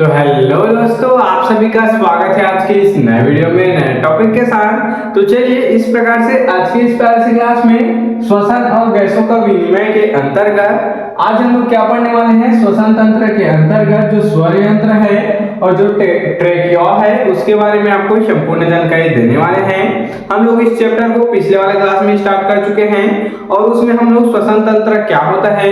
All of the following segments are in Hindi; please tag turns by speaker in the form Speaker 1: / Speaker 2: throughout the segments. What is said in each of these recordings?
Speaker 1: तो हेलो दोस्तों, आप सभी का स्वागत है आज के इस नए वीडियो में नए टॉपिक के साथ। तो चलिए इस प्रकार से आज की इस प्यारे से क्लास में श्वसन और गैसों का विनिमय के अंतर्गत आज हम लोग क्या पढ़ने वाले हैं। श्वसन तंत्र के अंतर्गत जो स्वर यंत्र है और जो ट्रेकिया है उसके बारे में आपको संपूर्ण जानकारी देने वाले हैं। हम लोग इस चैप्टर को पिछले वाले क्लास में स्टार्ट कर चुके हैं और उसमें हम लोग श्वसन तंत्र क्या होता है,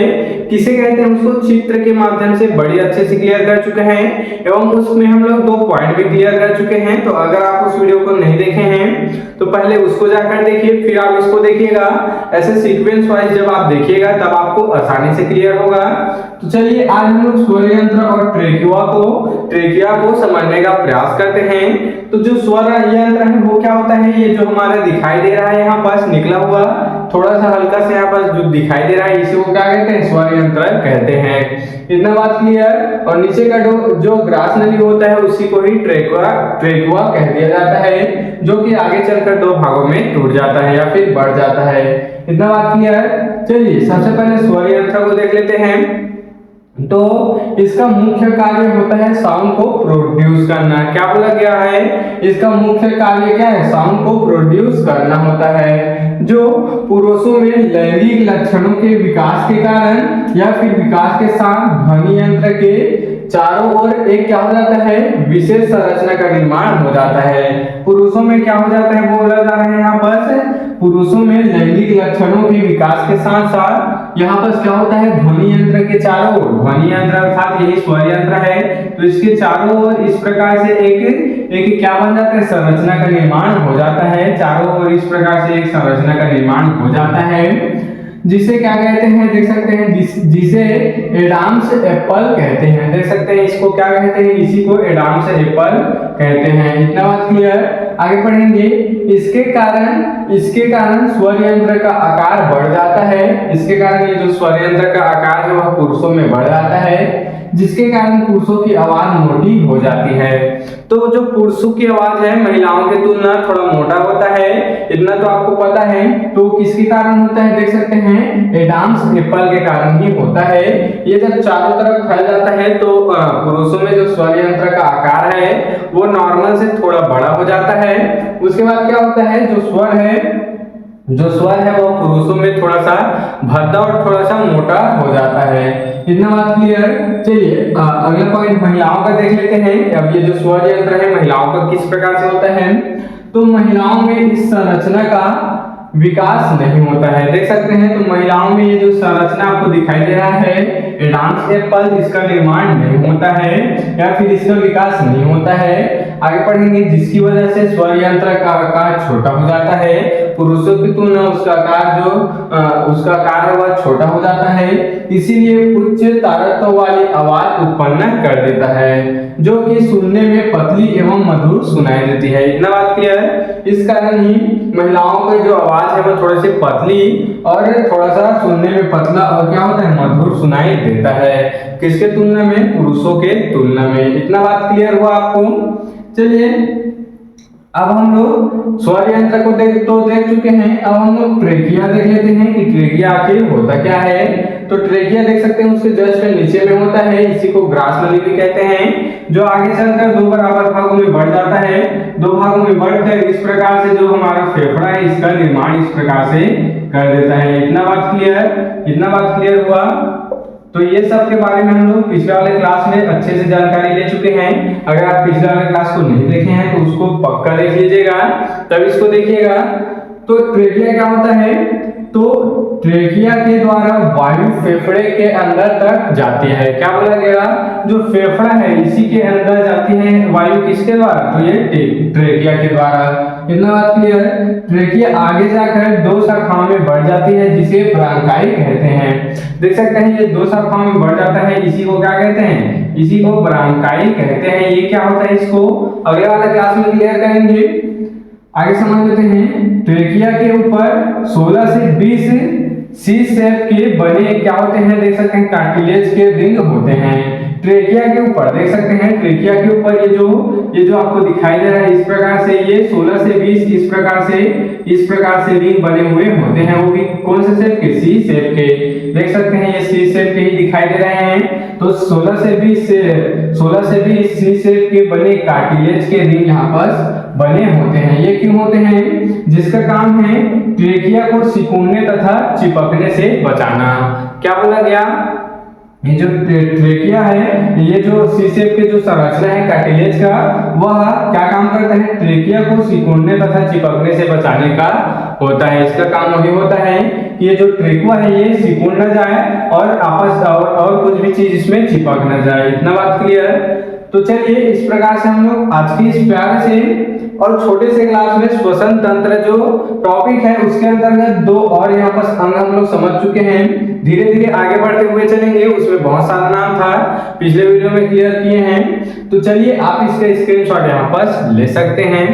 Speaker 1: किसे कहते हैं, उसको चित्र के माध्यम से बड़ी अच्छे से क्लियर कर चुके हैं एवं उसमें हम लोग 2 पॉइंट भी क्लियर कर चुके हैं। तो अगर आप उस वीडियो को नहीं देखे हैं तो पहले उसको जाकर देखिए, फिर आप इसको देखिएगा। ऐसे सीक्वेंस वाइज जब आप देखिएगा तब आपको आसानी से क्लियर होगा। तो चलिए आज हम लोग स्वर यंत्र और ट्रेकिया को समझने का प्रयास करते हैं। तो जो स्वर यंत्र है वो क्या होता है, ये जो हमारा दिखाई दे रहा है यहाँ पास निकला हुआ थोड़ा सा हल्का से यहाँ पास जो दिखाई दे रहा है इसी को क्या कहते हैं, स्वर यंत्र कहते हैं। इतना बात क्लियर। और नीचे का जो ग्रास नली होता है उसी को ही ट्रेकुआ कह दिया जाता है, जो कि आगे चलकर 2 भागों में टूट जाता है या फिर बढ़ जाता है। इतना बात क्लियर। चलिए सबसे पहले स्वर यंत्र को देख लेते हैं। तो इसका मुख्य कार्य होता है साउंड को प्रोड्यूस करना। क्या बोला गया है, इसका मुख्य कार्य क्या है, साउंड को प्रोड्यूस करना होता है, जो पुरुषों में लैंगिक लक्षणों के विकास के कारण या फिर विकास के साथ ध्वनि यंत्र के चारों ओर एक क्या हो जाता है, विशेष संरचना का निर्माण हो जाता है। पुरुषों में क्या हो जाता है, बोला जा रहा है यहाँ पर पुरुषों में लैंगिक लक्षणों के विकास के साथ साथ यहाँ पर क्या होता है, ध्वनि यंत्र के चारों ओर, ध्वनि यंत्र अर्थात यही स्वर यंत्र है, तो इसके चारों ओर इस प्रकार से एक क्या बन जाता है, संरचना का निर्माण हो जाता है। चारों ओर इस प्रकार से एक संरचना का निर्माण हो जाता है, जिसे क्या कहते हैं, देख सकते हैं, जिसे एडम्स एप्पल कहते हैं। देख सकते हैं इसको क्या कहते हैं, इसी को एडम्स एप्पल कहते हैं। इतना बात क्लियर। आगे पढ़ेंगे। इसके कारण स्वर यंत्र का आकार बढ़ जाता है। इसके कारण ये जो स्वर यंत्र का आकार है वह पुरुषों में बढ़ जाता है, जिसके कारण पुरुषों की आवाज मोटी हो जाती है। तो जो पुरुषों की आवाज है महिलाओं की तुलना थोड़ा मोटा होता है, इतना तो आपको पता है। तो किसके कारण होता है, देख सकते हैं एडम्स एप्पल के कारण ही होता है। ये जब चारों तरफ फैल जाता है तो पुरुषों में जो स्वर यंत्र का आकार है वो नॉर्मल से थोड़ा बड़ा हो जाता है। उसके बाद क्या होता है, जो स्वर है वो पुरुषों में थोड़ा सा भद्दा और थोड़ा सा मोटा हो जाता है। इतना बात क्लियर। चलिए अगला पॉइंट महिलाओं का देख लेते हैं। अब ये जो स्वर यंत्र है महिलाओं का किस प्रकार से होता है, तो महिलाओं में इस संरचना का विकास नहीं होता है। देख सकते हैं तो महिलाओं में ये जो संरचना आपको दिखाई दे रहा है एडम्स एप्पल, इसका निर्माण नहीं होता है या फिर इसका विकास नहीं होता है। आगे पढ़ेंगे। जिसकी वजह से स्वर यंत्र का आकार छोटा हो जाता है, पुरुषों की तुलना उसका आकार है वह छोटा हो जाता है, इसीलिए उच्च तारत्व वाली आवाज उत्पन्न कर देता है, जो कि सुनने में पतली एवं मधुर सुनाई देती है। इतना बात क्लियर। इस कारण ही महिलाओं की जो आवाज है वो थोड़ी सी पतली और थोड़ा सा सुनने में पतला और क्या होता है, मधुर सुनाई देता है। किसके तुलना में, पुरुषों के तुलना में। इतना बात क्लियर हुआ आपको। चलिए अब हम लोग स्वर यंत्र को देख चुके हैं। अब हम लोग ट्रेकिया देख लेते हैं कि ट्रेकिया आखिर होता क्या है। तो ट्रेकिया देख सकते हैं उसके जस्ट नीचे में होता है, इसी को ग्रास नली भी कहते हैं, जो आगे चलकर 2 बराबर भागों में बढ़ जाता है। 2 भागों में बढ़कर इस प्रकार से जो हमारा फेफड़ा है इसका निर्माण इस प्रकार से कर देता है। इतना बात क्लियर हुआ। तो ये सब के बारे में हम लोग पिछले वाले क्लास में अच्छे से जानकारी ले चुके हैं। अगर आप पिछले वाले क्लास को नहीं देखे हैं तो उसको पक्का देख लीजिएगा, तब इसको देखिएगा। तो ट्रेकिया क्या होता है, तो ट्रेकिया के द्वारा वायु फेफड़े के अंदर तक जाती है। क्या बोला गया, जो फेफड़ा है इसी के अंदर जाती है वायु, किसके द्वारा, तो ये ट्रेकिया के द्वारा। इतना बात क्लियर। ट्रेकिया आगे जाकर 2 शाखाओं में बढ़ जाती है, जिसे ब्रांकाई कहते हैं। देख सकते हैं ये 2 शाखाओं में बढ़ जाता है, इसी को क्या कहते हैं, इसी को ब्रांकाई कहते हैं। ये क्या होता है, इसको अगले वाले क्लास में क्लियर करेंगे। आगे समझ लेते हैं। ट्रेकिया के ऊपर 16 से 20 सी शेप के बने क्या होते हैं, देख सकते हैं कार्टिलेज के रिंग होते हैं। ट्रेकिया के ऊपर देख सकते हैं, ट्रेकिया के ऊपर ये जो आपको दिखाई दे रहा है इस प्रकार से ये 16 से 20 इस प्रकार से रिंग बने हुए होते हैं, वो भी कौन से शेप के, सी शेप के। देख सकते हैं ये सी शेप के ही दिखाई दे रहे हैं। तो 16 से 20 सी शेप के बने कार्टिलेज के रिंग यहाँ पर बने होते हैं। ये क्यों होते हैं? जिसका काम है ट्रेकिया को सिकुड़ने तथा चिपकने से बचाना। क्या बोला गया? ये जो ट्रेकिया है, ये जो सी शेप के जो संरचना है कार्टिलेज का, वह क्या काम करता है? ट्रेकिया को सिकुड़ने तथा चिपकने से बचाने का होता है। इसका काम वही होता है कि ये जो ट्रेकुआ है ये सिकुड़ न जाए और आपस और कुछ भी चीज इसमें चिपक न जाए। इतना बात क्लियर? तो चलिए इस प्रकार से हम लोग आज की इस प्यारे से और छोटे से क्लास में श्वसन तंत्र जो टॉपिक है उसके अंतर्गत 2 और यहाँ पर अंग हम लोग समझ चुके हैं। धीरे धीरे आगे बढ़ते हुए चलेंगे, उसमें बहुत सारा नाम था, पिछले वीडियो में क्लियर किए हैं। तो चलिए आप इसका स्क्रीनशॉट यहाँ पर ले सकते हैं।